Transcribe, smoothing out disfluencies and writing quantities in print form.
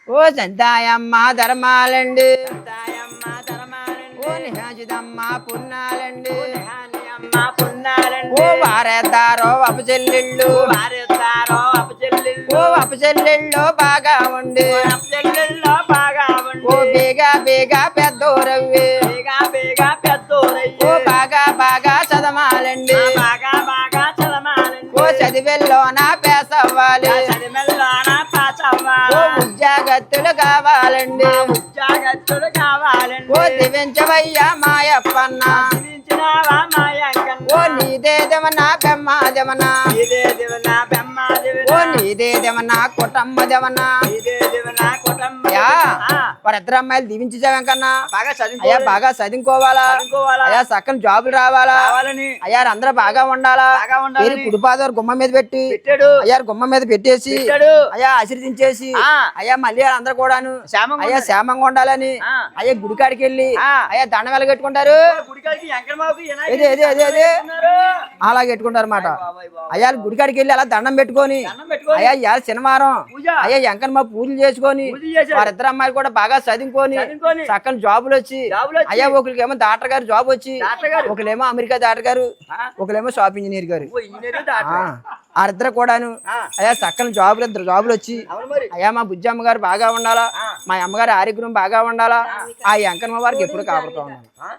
ఓ సంతాయమ్మ ధర్మాలండి సంతాయమ్మ ధర్మాలండి ఓ నిహాజిదమ్మ పున్నాలండి నిహానియమ్మ పున్నాలండి ఓ వారేద్దారో అపచెల్లిళ్ళు వారిస్తారో అపచెల్లిళ్ళు ఓ అపచెల్లిళ్ళు బాగా ఉండి అపచెల్లిళ్ళో బాగా ఓ ఉండి బేగా బేగా పెద్దోరవ్వి బేగా బేగా పెద్దోరయ్యి ఓ బాగా బాగా చదవాలండి బాగా బాగా చదమాలండి ఓ చదివెల్లోన పేసవ్వాలి చదిమెల్లోన పాస్ ఓ అవ్వాలి ఉద్యోగత్తులు కావాలండి ఉద్యోగస్తుడు కావాలండి ఓ దివించవయ్యా మాయప్పన్న జీవించినావా మాయంకన్నా ఓ నీదేదమనా బెమ్మాదమనా ఇదే దివన బెమ్మ దివన ఓ నీదేదమనా కుటమ్మదమనా ఇదే దివన కుటుంబ అయ్యా వారిద్దరు అమ్మాయిలు దీవించేవెంకన్నా బాగా అయ్యా బాగా చదువుకోవాలా చదువుకోవాలా అయ్యా చక్కని జాబులు రావాలా కావాలని అయ్యా అందరూ బాగా ఉండాలా బాగా ఉండాలని పేరు కుడిపాదవారు గుమ్మ మీద పెట్టి పెట్టాడు అయ్యా గుమ్మ మీద పెట్టేసి పెట్టాడు అయ్యా ఆశీర్దించేసి ఆ. అయ్యా మళ్ళీ అందరూ కూడాను శ్యామంగా అయ్యా ఉండాలి. క్షేమంగా ఉండాలని ఆ. అయ్యా గుడికాడికి వెళ్ళి ఆ. అయ్యా దండం వెలగెట్టుకుంటారు గుడికాడికి ఎంకరమాకు ఏది, ఏది, ఏది, ఏది? అలా పెట్టుకుంటారు అన్నమాట బాబాయ్ బాబాయ్. అయ్యా గుడికాడికి వెళ్ళి అలా దండం పెట్టుకొని దండం పెట్టుకొని అయ్యా ఇవాళ శనివారం పూజ. అయ్యా ఎంకనమ్మ పూజలు చేసుకొని పూజ చేశాడు. వారిద్దరు అమ్మాయిలు కూడా బాగా చదువుకొని చదువుకొని చక్కని జాబులు వచ్చి జాబులు వచ్చి. అయ్యా ఒకరికేమో డాక్టర్ గారు జాబ్ వచ్చి డాక్టర్ గారు. ఒకలేమో అమెరికా డాక్టర్ గారు ఆ. ఒకలేమో షాప్ ఇంజనీర్ గారు ఓ ఇంజనీరు డాక్టర్. వారిద్దరు కూడాను ఆ. అయ్యా చక్కని జాబులు ఇద్దరు జాబులు వచ్చి అవును మరి అయ్యా మా బుజ్జమ్మ గారు బాగా ఉండాలా ఆ. మా అమ్మగారు ఆరోగ్యం బాగా ఉండాలా ఆ ఎంకనమ్మ వారికి ఎప్పుడు కాపాడుతూ ఉన్నాను ఆ?